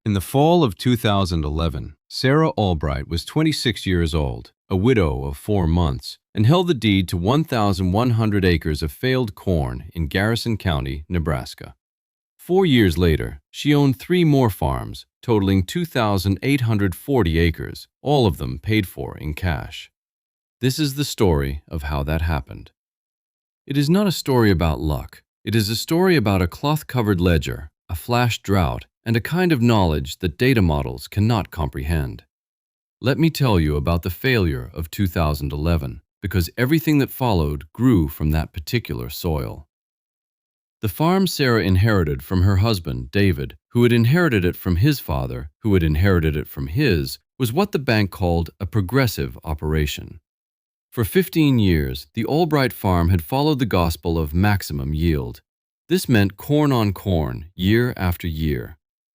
In the fall of 2011, Sarah Albright was 26 years old, a widow of 4 months, and held the deed to 1,100 acres of failed corn in Garrison County, Nebraska. 4 years later, she owned 3 more farms, totaling 2,840 acres, all of them paid for in cash. This is the story of how that happened. It is not a story about luck. It is a story about a cloth-covered ledger, a flash drought, and a kind of knowledge that data models cannot comprehend. Let me tell you about the failure of 2011, because everything that followed grew from that particular soil. The farm Sarah inherited from her husband, David, who had inherited it from his father, who had inherited it from his, was what the bank called a progressive operation. For 15 years, the Albright farm had followed the gospel of maximum yield. This meant corn on corn, year after year.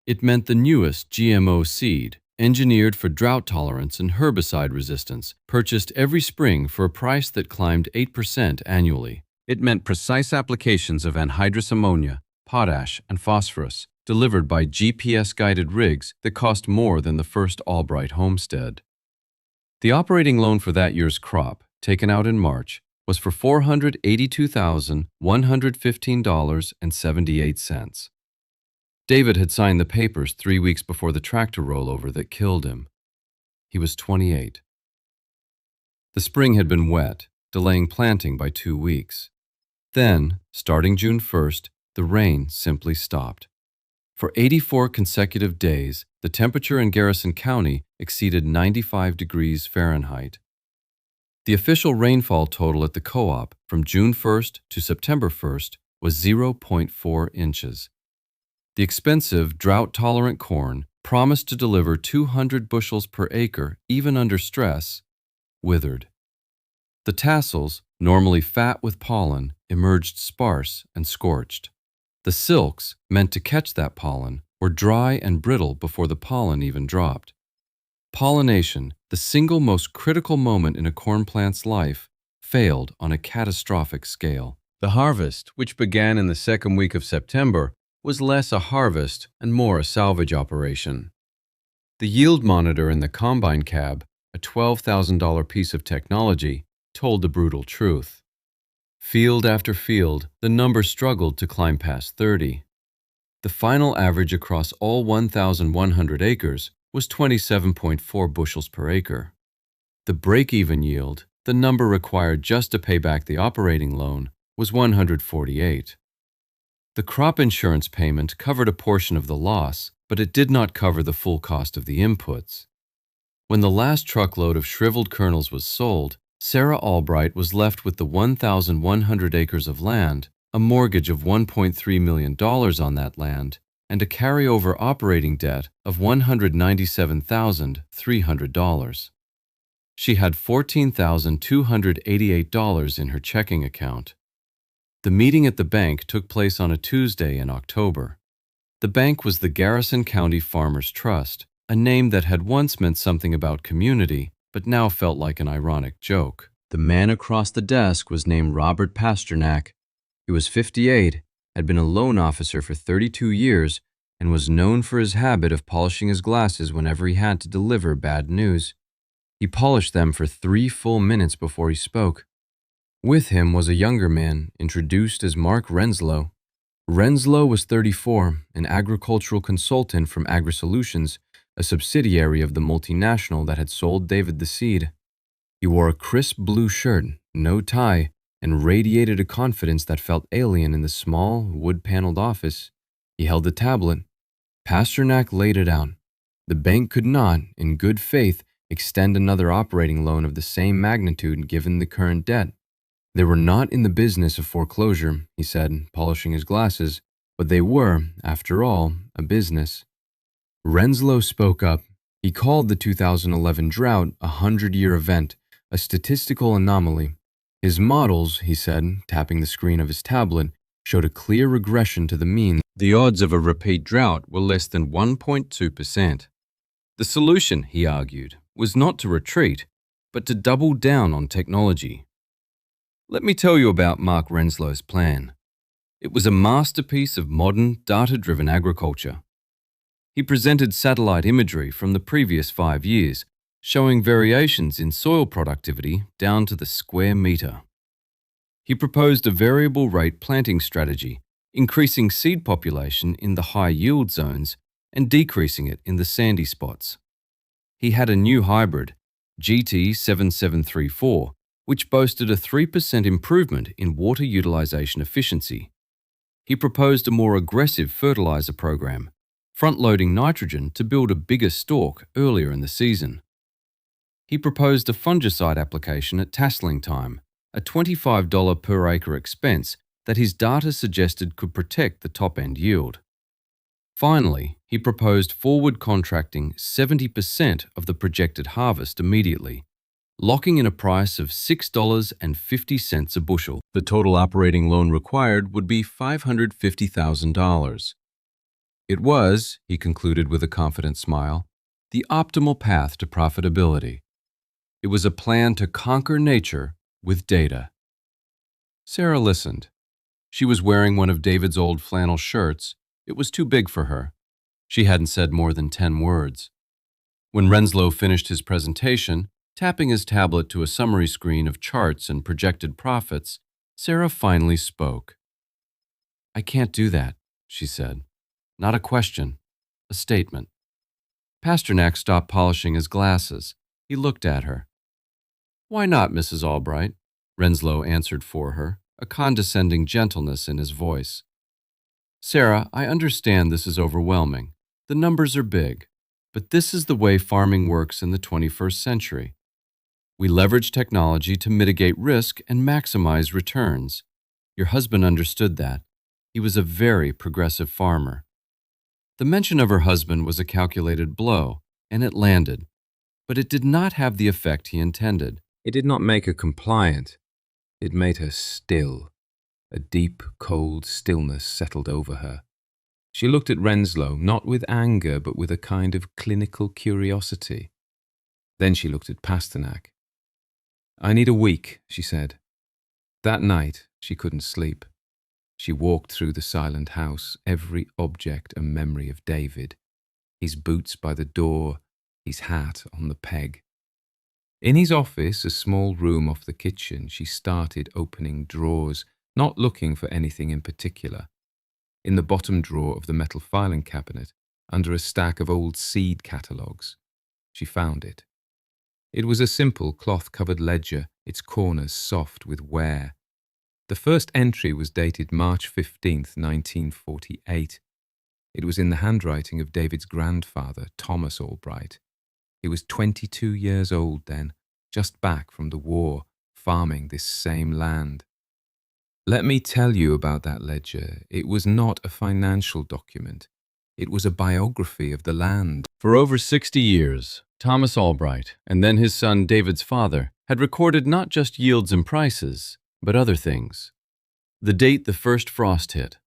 It meant the newest GMO seed, engineered for drought tolerance and herbicide resistance, purchased every spring for a price that climbed 8% annually. It meant precise applications of anhydrous ammonia, potash, and phosphorus, delivered by GPS-guided rigs that cost more than the first Albright homestead. The operating loan for that year's crop, taken out in March, was for $482,115.78. David had signed the papers 3 weeks before the tractor rollover that killed him. He was 28. The spring had been wet, delaying planting by 2 weeks. Then, starting June 1st, the rain simply stopped. For 84 consecutive days, the temperature in Garrison County exceeded 95 degrees Fahrenheit. The official rainfall total at the co-op from June 1st to September 1st was 0.4 inches. The expensive, drought-tolerant corn, promised to deliver 200 bushels per acre even under stress, withered. The tassels, normally fat with pollen, emerged sparse and scorched. The silks, meant to catch that pollen, were dry and brittle before the pollen even dropped. Pollination, the single most critical moment in a corn plant's life, failed on a catastrophic scale. The harvest, which began in the second week of September, was less a harvest and more a salvage operation. The yield monitor in the combine cab, a $12,000 piece of technology, told the brutal truth. Field after field, the number struggled to climb past 30. The final average across all 1,100 acres was 27.4 bushels per acre. The break-even yield, the number required just to pay back the operating loan, was 148. The crop insurance payment covered a portion of the loss, but it did not cover the full cost of the inputs. When the last truckload of shriveled kernels was sold, Sarah Albright was left with the 1,100 acres of land, a mortgage of $1.3 million on that land, and a carryover operating debt of $197,300. She had $14,288 in her checking account. The meeting at the bank took place on a Tuesday in October. The bank was the Garrison County Farmers Trust, a name that had once meant something about community, but now felt like an ironic joke. The man across the desk was named Robert Pasternak. He was 58, had been a loan officer for 32 years, and was known for his habit of polishing his glasses whenever he had to deliver bad news. He polished them for 3 full minutes before he spoke. With him was a younger man, introduced as Mark Renslow. Renslow was 34, an agricultural consultant from AgriSolutions, a subsidiary of the multinational that had sold David the seed. He wore a crisp blue shirt, no tie, and radiated a confidence that felt alien in the small, wood-paneled office. He held the tablet. Pasternak laid it out. The bank could not, in good faith, extend another operating loan of the same magnitude given the current debt. They were not in the business of foreclosure, he said, polishing his glasses, but they were, after all, a business. Renslow spoke up. He called the 2011 drought a 100-year event, a statistical anomaly. His models, he said, tapping the screen of his tablet, showed a clear regression to the mean. The odds of a repeat drought were less than 1.2%. The solution, he argued, was not to retreat, but to double down on technology. Let me tell you about Mark Renslow's plan. It was a masterpiece of modern, data-driven agriculture. He presented satellite imagery from the previous 5 years, showing variations in soil productivity down to the square meter. He proposed a variable rate planting strategy, increasing seed population in the high yield zones and decreasing it in the sandy spots. He had a new hybrid, GT7734, which boasted a 3% improvement in water utilization efficiency. He proposed a more aggressive fertilizer program, front-loading nitrogen to build a bigger stalk earlier in the season. He proposed a fungicide application at tasseling time, a $25 per acre expense that his data suggested could protect the top-end yield. Finally, he proposed forward contracting 70% of the projected harvest immediately, locking in a price of $6.50 a bushel. The total operating loan required would be $550,000. It was, he concluded with a confident smile, the optimal path to profitability. It was a plan to conquer nature with data. Sarah listened. She was wearing one of David's old flannel shirts. It was too big for her. She hadn't said more than 10 words. When Renslow finished his presentation, tapping his tablet to a summary screen of charts and projected profits, Sarah finally spoke. "I can't do that," she said. "Not a question, a statement." Pasternak stopped polishing his glasses. He looked at her. "Why not, Mrs. Albright?" Renslow answered for her, a condescending gentleness in his voice. "Sarah, I understand this is overwhelming. The numbers are big. But this is the way farming works in the 21st century. We leverage technology to mitigate risk and maximize returns. Your husband understood that. He was a very progressive farmer." The mention of her husband was a calculated blow, and it landed. But it did not have the effect he intended. It did not make her compliant. It made her still. A deep, cold stillness settled over her. She looked at Renslow, not with anger, but with a kind of clinical curiosity. Then she looked at Pasternak. "I need a week," she said. That night, she couldn't sleep. She walked through the silent house, every object a memory of David. His boots by the door, his hat on the peg. In his office, a small room off the kitchen, she started opening drawers, not looking for anything in particular. In the bottom drawer of the metal filing cabinet, under a stack of old seed catalogues, she found it. It was a simple cloth-covered ledger, its corners soft with wear. The first entry was dated March 15th, 1948. It was in the handwriting of David's grandfather, Thomas Albright. He was 22 years old then, just back from the war, farming this same land. Let me tell you about that ledger. It was not a financial document. It was a biography of the land. For over 60 years, Thomas Albright, and then his son David's father, had recorded not just yields and prices, but other things. The date the first frost hit.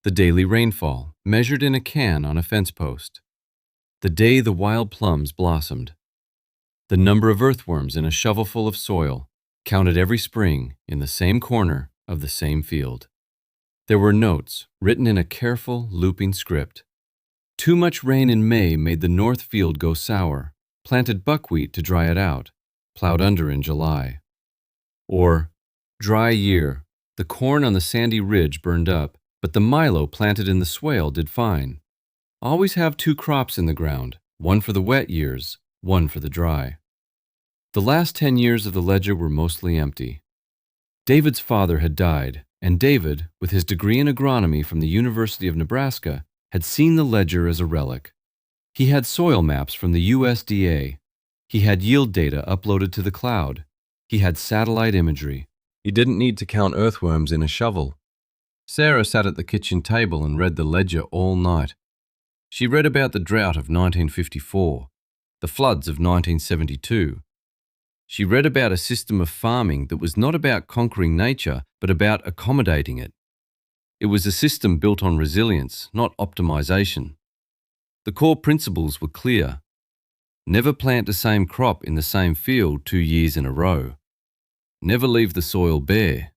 The daily rainfall, measured in a can on a fence post. The day the wild plums blossomed. The number of earthworms in a shovelful of soil, counted every spring in the same corner of the same field. There were notes written in a careful, looping script. Too much rain in May made the north field go sour, planted buckwheat to dry it out, plowed under in July. Or, dry year, the corn on the sandy ridge burned up, but the milo planted in the swale did fine. Always have 2 crops in the ground, one for the wet years, one for the dry. The last 10 years of the ledger were mostly empty. David's father had died, and David, with his degree in agronomy from the University of Nebraska, had seen the ledger as a relic. He had soil maps from the USDA. He had yield data uploaded to the cloud. He had satellite imagery. He didn't need to count earthworms in a shovel. Sarah sat at the kitchen table and read the ledger all night. She read about the drought of 1954, the floods of 1972. She read about a system of farming that was not about conquering nature, but about accommodating it. It was a system built on resilience, not optimization. The core principles were clear. Never plant the same crop in the same field 2 years in a row. Never leave the soil bare.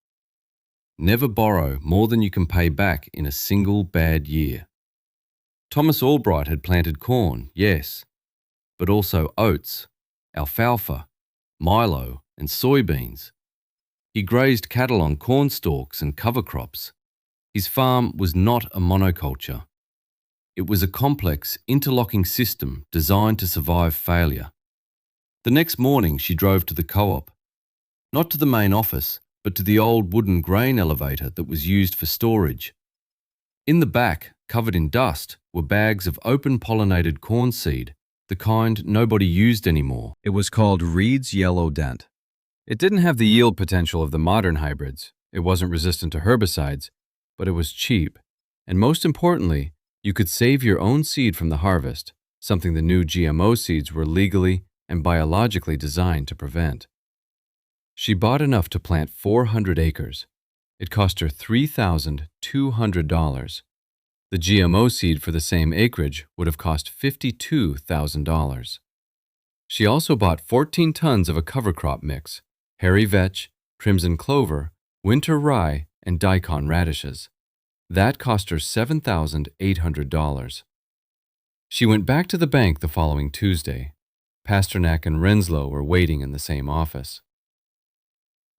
Never borrow more than you can pay back in a single bad year. Thomas Albright had planted corn, yes, but also oats, alfalfa, milo, and soybeans. He grazed cattle on corn stalks and cover crops. His farm was not a monoculture. It was a complex, interlocking system designed to survive failure. The next morning she drove to the co-op. Not to the main office, but to the old wooden grain elevator that was used for storage. In the back, covered in dust, were bags of open-pollinated corn seed, the kind nobody used anymore. It was called Reed's Yellow Dent. It didn't have the yield potential of the modern hybrids. It wasn't resistant to herbicides, but it was cheap. And most importantly, you could save your own seed from the harvest, something the new GMO seeds were legally and biologically designed to prevent. She bought enough to plant 400 acres. It cost her $3,200. The GMO seed for the same acreage would have cost $52,000. She also bought 14 tons of a cover crop mix, hairy vetch, crimson clover, winter rye, and daikon radishes. That cost her $7,800. She went back to the bank the following Tuesday. Pasternak and Renslow were waiting in the same office.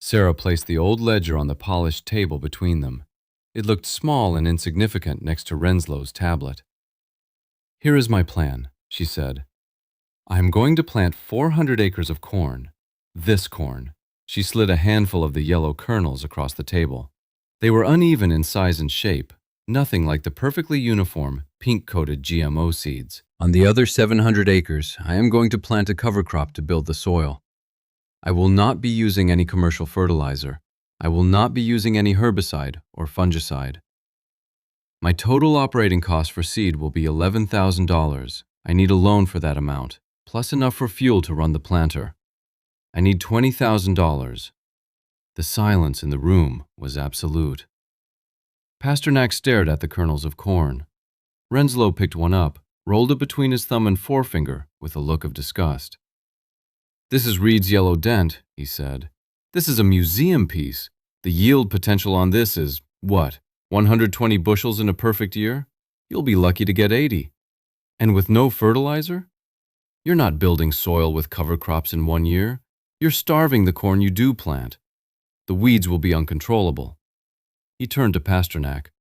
Sarah placed the old ledger on the polished table between them. It looked small and insignificant next to Renslow's tablet. "Here is my plan," she said. "I am going to plant 400 acres of corn. This corn." She slid a handful of the yellow kernels across the table. They were uneven in size and shape, nothing like the perfectly uniform, pink-coated GMO seeds. "On the other 700 acres, I am going to plant a cover crop to build the soil. I will not be using any commercial fertilizer. I will not be using any herbicide or fungicide. My total operating cost for seed will be $11,000. I need a loan for that amount, plus enough for fuel to run the planter. I need $20,000. The silence in the room was absolute. Pasternak stared at the kernels of corn. Renslow picked one up, rolled it between his thumb and forefinger with a look of disgust. "This is Reed's Yellow Dent," he said. "This is a museum piece. The yield potential on this is, what, 120 bushels in a perfect year? You'll be lucky to get 80. And with no fertilizer? You're not building soil with cover crops in 1 year. You're starving the corn you do plant. The weeds will be uncontrollable." He turned to Pasternak.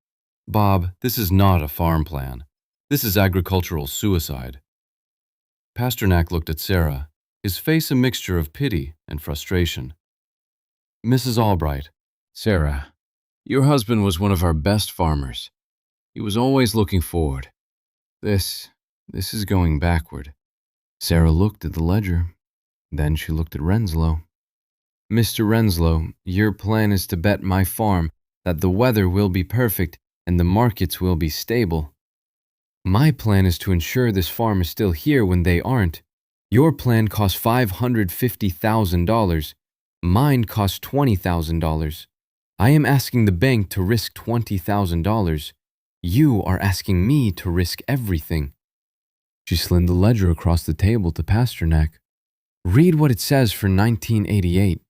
"Bob, this is not a farm plan. This is agricultural suicide." Pasternak looked at Sarah, his face a mixture of pity and frustration. "Mrs. Albright, Sarah, your husband was one of our best farmers. He was always looking forward. This is going backward." Sarah looked at the ledger. Then she looked at Renslow. "Mr. Renslow, your plan is to bet my farm that the weather will be perfect and the markets will be stable. My plan is to ensure this farm is still here when they aren't. Your plan costs $550,000. Mine costs $20,000. I am asking the bank to risk $20,000. You are asking me to risk everything." She slid the ledger across the table to Pasternak. "Read what it says for 1988.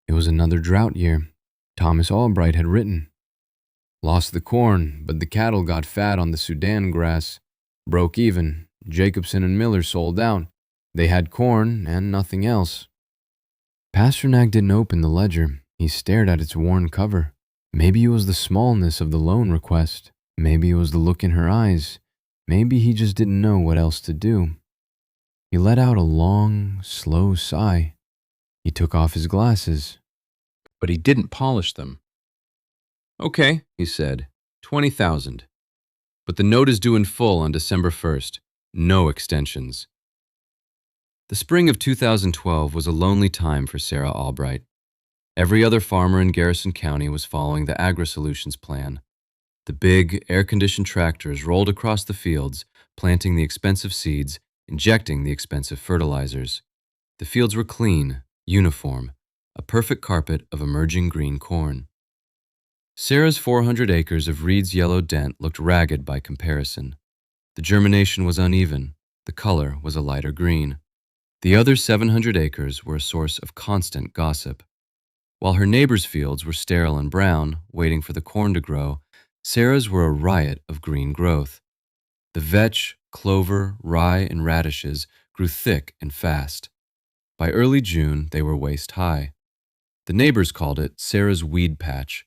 It was another drought year. Thomas Albright had written. "Lost the corn, but the cattle got fat on the Sudan grass. Broke even. Jacobson and Miller sold out. They had corn and nothing else." Pasternak didn't open the ledger. He stared at its worn cover. Maybe it was the smallness of the loan request. Maybe it was the look in her eyes. Maybe he just didn't know what else to do. He let out a long, slow sigh. He took off his glasses, but he didn't polish them. "Okay," he said, 20,000. But the note is due in full on December 1st. No extensions." The spring of 2012 was a lonely time for Sarah Albright. Every other farmer in Garrison County was following the AgriSolutions plan. The big, air-conditioned tractors rolled across the fields, planting the expensive seeds, injecting the expensive fertilizers. The fields were clean, uniform, a perfect carpet of emerging green corn. Sarah's 400 acres of Reed's Yellow Dent looked ragged by comparison. The germination was uneven. The color was a lighter green. The other 700 acres were a source of constant gossip. While her neighbors' fields were sterile and brown, waiting for the corn to grow, Sarah's were a riot of green growth. The vetch, clover, rye, and radishes grew thick and fast. By early June, they were waist high. The neighbors called it Sarah's weed patch.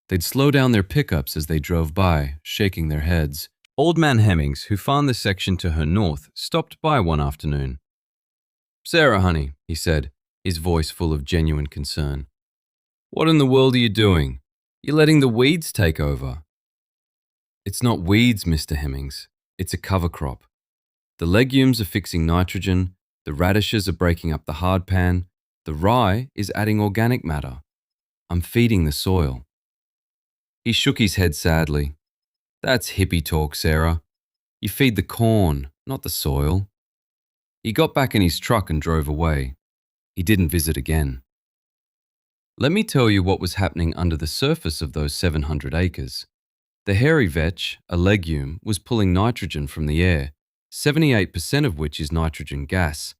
They'd slow down their pickups as they drove by, shaking their heads. Old Man Hemmings, who farmed the section to her north, stopped by one afternoon. "Sarah, honey," he said, his voice full of genuine concern. "What in the world are you doing? You're letting the weeds take over." "It's not weeds, Mr. Hemmings. It's a cover crop. The legumes are fixing nitrogen, the radishes are breaking up the hardpan, the rye is adding organic matter. I'm feeding the soil." He shook his head sadly. "That's hippie talk, Sarah. You feed the corn, not the soil." He got back in his truck and drove away. He didn't visit again. Let me tell you what was happening under the surface of those 700 acres. The hairy vetch, a legume, was pulling nitrogen from the air, 78% of which is nitrogen gas,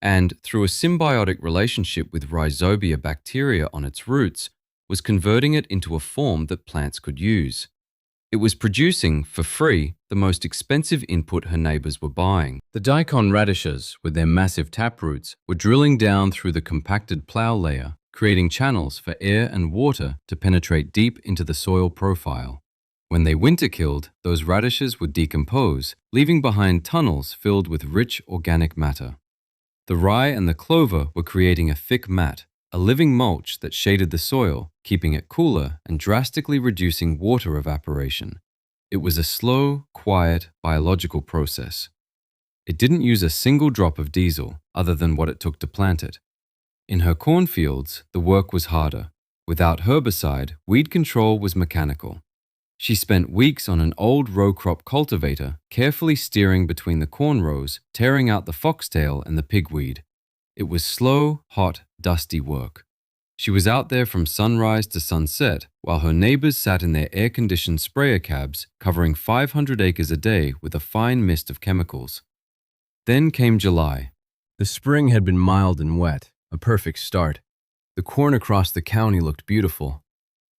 and through a symbiotic relationship with rhizobia bacteria on its roots, was converting it into a form that plants could use. It was producing, for free, the most expensive input her neighbors were buying. The daikon radishes, with their massive taproots, were drilling down through the compacted plow layer, creating channels for air and water to penetrate deep into the soil profile. When they winter killed, those radishes would decompose, leaving behind tunnels filled with rich organic matter. The rye and the clover were creating a thick mat, a living mulch that shaded the soil, keeping it cooler and drastically reducing water evaporation. It was a slow, quiet, biological process. It didn't use a single drop of diesel other than what it took to plant it. In her cornfields, the work was harder. Without herbicide, weed control was mechanical. She spent weeks on an old row crop cultivator, carefully steering between the corn rows, tearing out the foxtail and the pigweed. It was slow, hot, dusty work. She was out there from sunrise to sunset, while her neighbors sat in their air-conditioned sprayer cabs, covering 500 acres a day with a fine mist of chemicals. Then came July. The spring had been mild and wet, a perfect start. The corn across the county looked beautiful.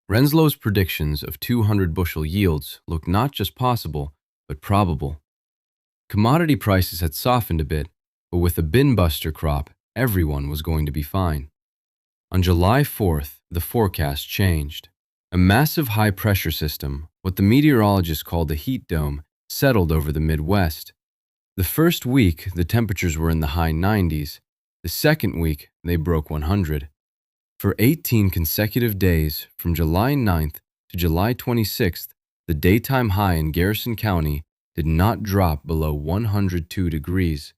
Renslow's predictions of 200 bushel yields looked not just possible, but probable. Commodity prices had softened a bit, but with the bin-buster crop, everyone was going to be fine. On July 4th, the forecast changed. A massive high-pressure system, what the meteorologists called the heat dome, settled over the Midwest. The first week, the temperatures were in the high 90s. The second week, they broke 100. For 18 consecutive days, from July 9th to July 26th, the daytime high in Garrison County did not drop below 102 degrees.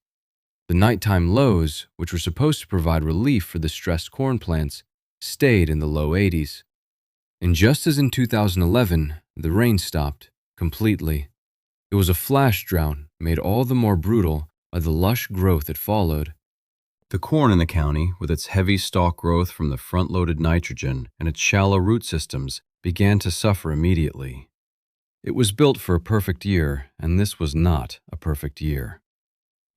The nighttime lows, which were supposed to provide relief for the stressed corn plants, stayed in the low 80s. And just as in 2011, the rain stopped completely. It was a flash drought made all the more brutal by the lush growth it followed. The corn in the county, with its heavy stalk growth from the front-loaded nitrogen and its shallow root systems, began to suffer immediately. It was built for a perfect year, and this was not a perfect year.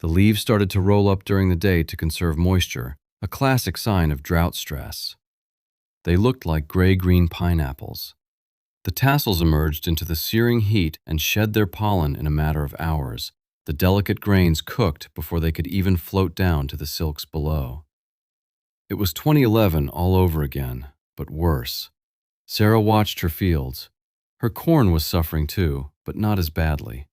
The leaves started to roll up during the day to conserve moisture, a classic sign of drought stress. They looked like gray-green pineapples. The tassels emerged into the searing heat and shed their pollen in a matter of hours. The delicate grains cooked before they could even float down to the silks below. It was 2011 all over again, but worse. Sarah watched her fields. Her corn was suffering too, but not as badly.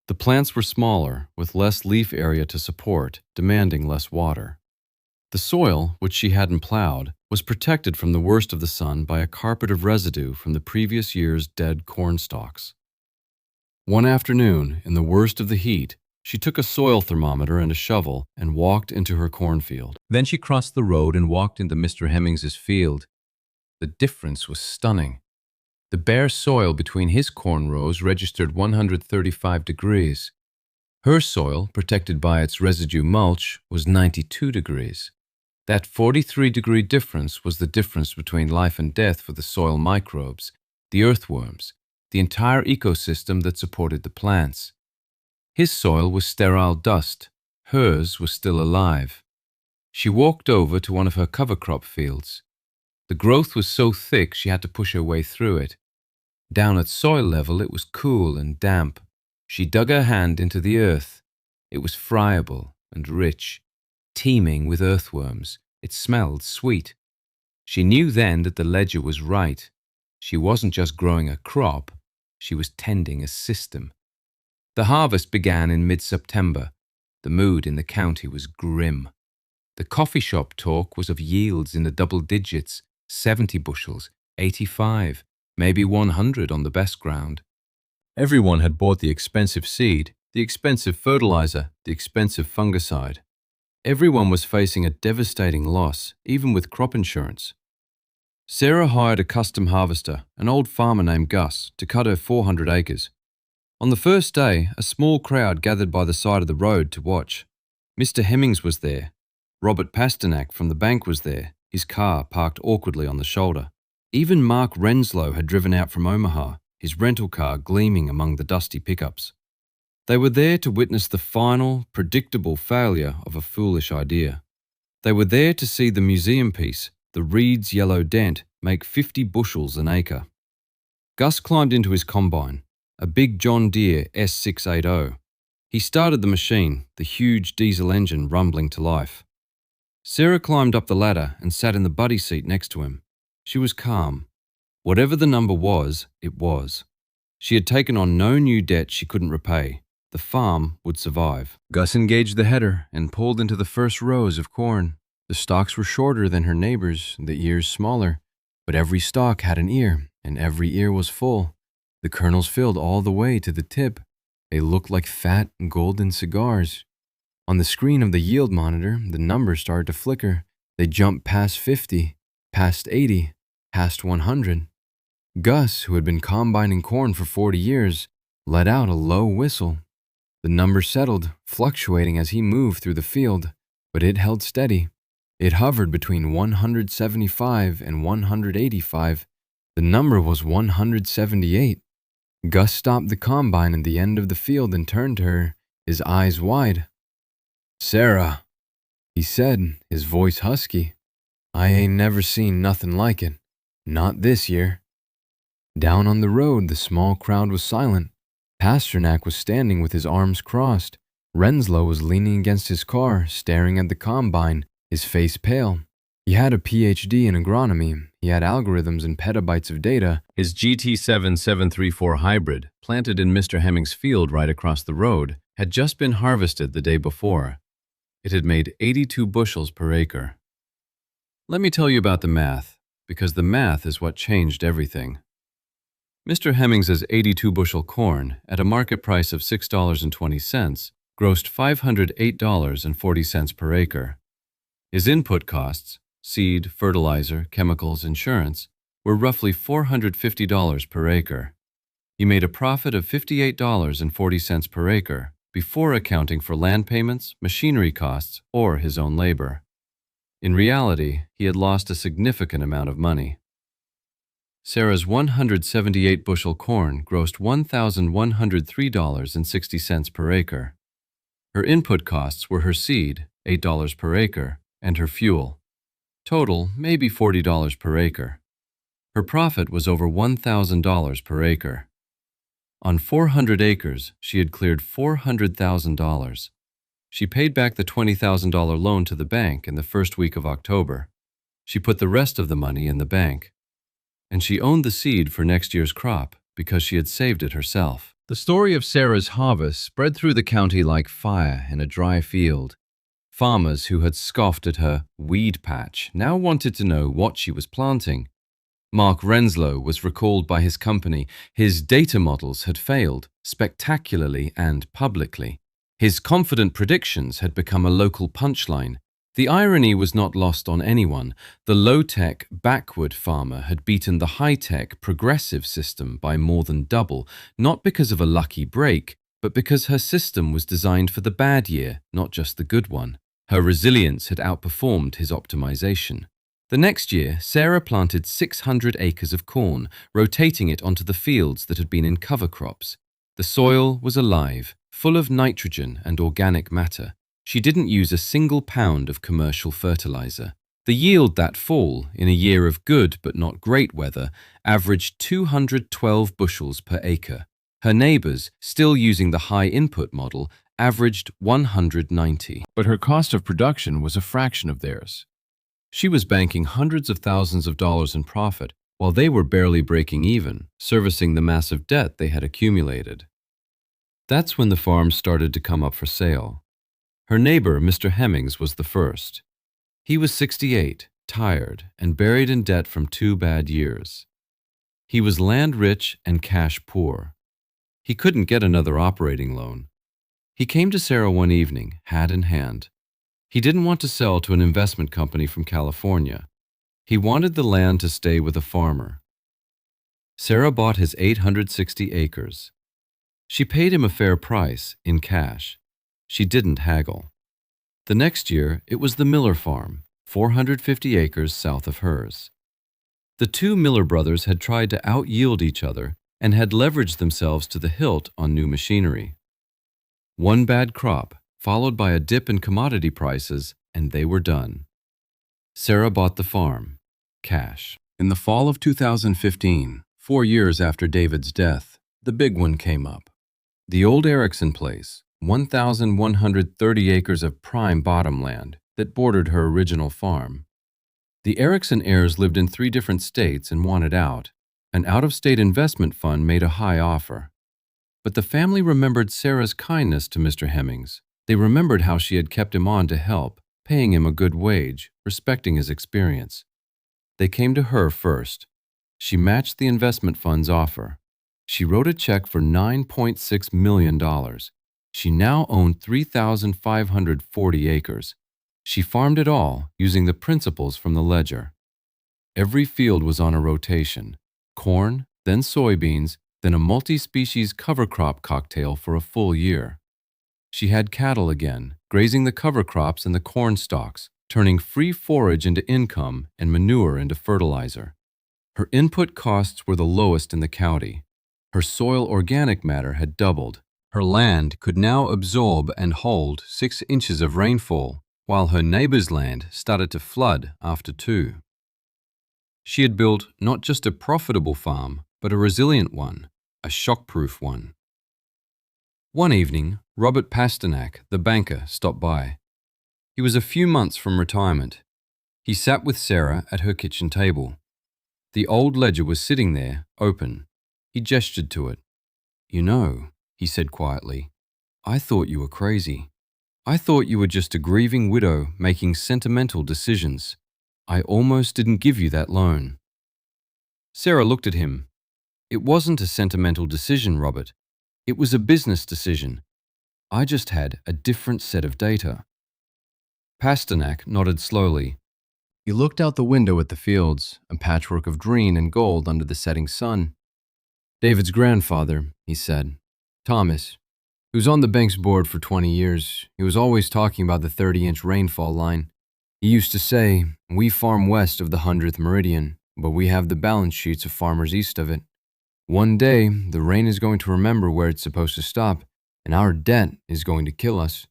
The plants were smaller, with less leaf area to support, demanding less water. The soil, which she hadn't plowed, was protected from the worst of the sun by a carpet of residue from the previous year's dead corn stalks. One afternoon, in the worst of the heat, she took a soil thermometer and a shovel and walked into her cornfield. Then she crossed the road and walked into Mr. Hemmings's field. The difference was stunning. The bare soil between his corn rows registered 135 degrees. Her soil, protected by its residue mulch, was 92 degrees. That 43-degree difference was the difference between life and death for the soil microbes, the earthworms, the entire ecosystem that supported the plants. His soil was sterile dust. Hers was still alive. She walked over to one of her cover crop fields. The growth was so thick she had to push her way through it. Down at soil level, it was cool and damp. She dug her hand into the earth. It was friable and rich, teeming with earthworms. It smelled sweet. She knew then that the ledger was right. She wasn't just growing a crop, she was tending a system. The harvest began in mid-September. The mood in the county was grim. The coffee shop talk was of yields in the double digits, 70 bushels, 85, maybe 100 on the best ground. Everyone had bought the expensive seed, the expensive fertilizer, the expensive fungicide. Everyone was facing a devastating loss, even with crop insurance. Sarah hired a custom harvester, an old farmer named Gus, to cut her 400 acres. On the first day, a small crowd gathered by the side of the road to watch. Mr. Hemmings was there. Robert Pasternak from the bank was there, his car parked awkwardly on the shoulder. Even Mark Renslow had driven out from Omaha, his rental car gleaming among the dusty pickups. They were there to witness the final, predictable failure of a foolish idea. They were there to see the museum piece, the reed's yellow dent, make 50 bushels an acre. Gus climbed into his combine, a big John Deere S680. He started the machine, the huge diesel engine rumbling to life. Sarah climbed up the ladder and sat in the buddy seat next to him. She was calm. Whatever the number was, it was. She had taken on no new debt she couldn't repay. The farm would survive. Gus engaged the header and pulled into the first rows of corn. The stalks were shorter than her neighbors, the ears smaller, but every stalk had an ear, and every ear was full. The kernels filled all the way to the tip. They looked like fat, golden cigars. On the screen of the yield monitor, the numbers started to flicker. They jumped past 50, past 80, past 100. Gus, who had been combining corn for 40 years, let out a low whistle. The number settled, fluctuating as he moved through the field, but it held steady. It hovered between 175 and 185. The number was 178. Gus stopped the combine at the end of the field and turned to her, his eyes wide. "Sarah," he said, his voice husky, "I ain't never seen nothing like it. Not this year." Down on the road, the small crowd was silent. Pasternak was standing with his arms crossed. Renslow was leaning against his car, staring at the combine, his face pale. He had a PhD in agronomy. He had algorithms and petabytes of data. His GT7734 hybrid, planted in Mr. Hemmings' field right across the road, had just been harvested the day before. It had made 82 bushels per acre. Let me tell you about the math, because the math is what changed everything. Mr. Hemmings's 82-bushel corn, at a market price of $6.20, grossed $508.40 per acre. His input costs, seed, fertilizer, chemicals, insurance, were roughly $450 per acre. He made a profit of $58.40 per acre, before accounting for land payments, machinery costs, or his own labor. In reality, he had lost a significant amount of money. Sarah's 178-bushel corn grossed $1,103.60 per acre. Her input costs were her seed, $8 per acre, and her fuel. Total, maybe $40 per acre. Her profit was over $1,000 per acre. On 400 acres, she had cleared $400,000. She paid back the $20,000 loan to the bank in the first week of October. She put the rest of the money in the bank. And she owned the seed for next year's crop because she had saved it herself. The story of Sarah's harvest spread through the county like fire in a dry field. Farmers who had scoffed at her weed patch now wanted to know what she was planting. Mark Renslow was recalled by his company. His data models had failed, spectacularly and publicly. His confident predictions had become a local punchline. The irony was not lost on anyone. The low-tech, backward farmer had beaten the high-tech, progressive system by more than double, not because of a lucky break, but because her system was designed for the bad year, not just the good one. Her resilience had outperformed his optimization. The next year, Sarah planted 600 acres of corn, rotating it onto the fields that had been in cover crops. The soil was alive, full of nitrogen and organic matter. She didn't use a single pound of commercial fertilizer. The yield that fall, in a year of good but not great weather, averaged 212 bushels per acre. Her neighbors, still using the high input model, averaged 190, but her cost of production was a fraction of theirs. She was banking hundreds of thousands of dollars in profit, while they were barely breaking even, servicing the massive debt they had accumulated. That's when the farm started to come up for sale. Her neighbor, Mr. Hemmings, was the first. He was 68, tired, and buried in debt from 2 bad years. He was land-rich and cash-poor. He couldn't get another operating loan. He came to Sarah one evening, hat in hand. He didn't want to sell to an investment company from California. He wanted the land to stay with a farmer. Sarah bought his 860 acres. She paid him a fair price, in cash. She didn't haggle. The next year, it was the Miller farm, 450 acres south of hers. The two Miller brothers had tried to out-yield each other and had leveraged themselves to the hilt on new machinery. One bad crop, followed by a dip in commodity prices, and they were done. Sarah bought the farm, cash. In the fall of 2015, 4 years after David's death, the big one came up. The old Erickson place, 1,130 acres of prime bottomland that bordered her original farm. The Erickson heirs lived in 3 different states and wanted out. An out-of-state investment fund made a high offer. But the family remembered Sarah's kindness to Mr. Hemmings. They remembered how she had kept him on to help, paying him a good wage, respecting his experience. They came to her first. She matched the investment fund's offer. She wrote a check for $9.6 million. She now owned 3,540 acres. She farmed it all using the principles from the ledger. Every field was on a rotation: corn, then soybeans, then a multi-species cover crop cocktail for a full year. She had cattle again, grazing the cover crops and the corn stalks, turning free forage into income and manure into fertilizer. Her input costs were the lowest in the county. Her soil organic matter had doubled. Her land could now absorb and hold 6 inches of rainfall, while her neighbor's land started to flood after 2. She had built not just a profitable farm, but a resilient one, a shock-proof one. One evening, Robert Pasternak, the banker, stopped by. He was a few months from retirement. He sat with Sarah at her kitchen table. The old ledger was sitting there, open. He gestured to it. "You know," he said quietly, "I thought you were crazy. I thought you were just a grieving widow making sentimental decisions. I almost didn't give you that loan." Sarah looked at him. "It wasn't a sentimental decision, Robert. It was a business decision. I just had a different set of data." Pasternak nodded slowly. He looked out the window at the fields, a patchwork of green and gold under the setting sun. "David's grandfather," he said, "Thomas, who was on the bank's board for 20 years, he was always talking about the 30-inch rainfall line. He used to say, 'We farm west of the 100th meridian, but we have the balance sheets of farmers east of it. One day, the rain is going to remember where it's supposed to stop, and our debt is going to kill us.'"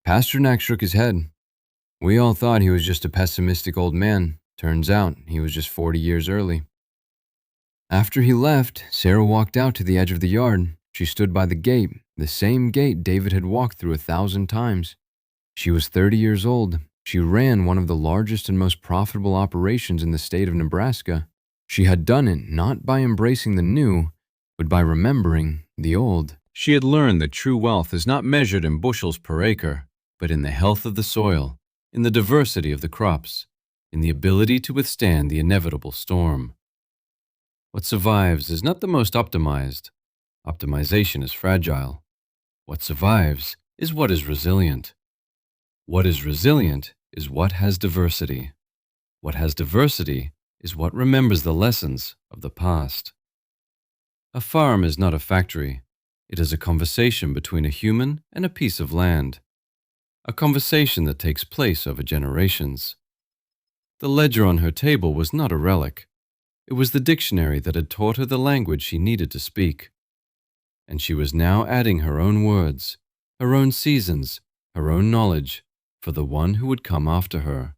Pasternak shook his head. "We all thought he was just a pessimistic old man. Turns out he was just 40 years early." After he left, Sarah walked out to the edge of the yard. She stood by the gate, the same gate David had walked through 1,000 times. She was 30 years old. She ran one of the largest and most profitable operations in the state of Nebraska. She had done it not by embracing the new, but by remembering the old. She had learned that true wealth is not measured in bushels per acre, but in the health of the soil, in the diversity of the crops, in the ability to withstand the inevitable storm. What survives is not the most optimized. Optimization is fragile. What survives is what is resilient. What is resilient is what has diversity. What has diversity is what remembers the lessons of the past. A farm is not a factory. It is a conversation between a human and a piece of land. A conversation that takes place over generations. The ledger on her table was not a relic. It was the dictionary that had taught her the language she needed to speak. And she was now adding her own words, her own seasons, her own knowledge, for the one who would come after her.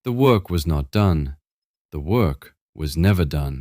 The work was not done. The work was never done.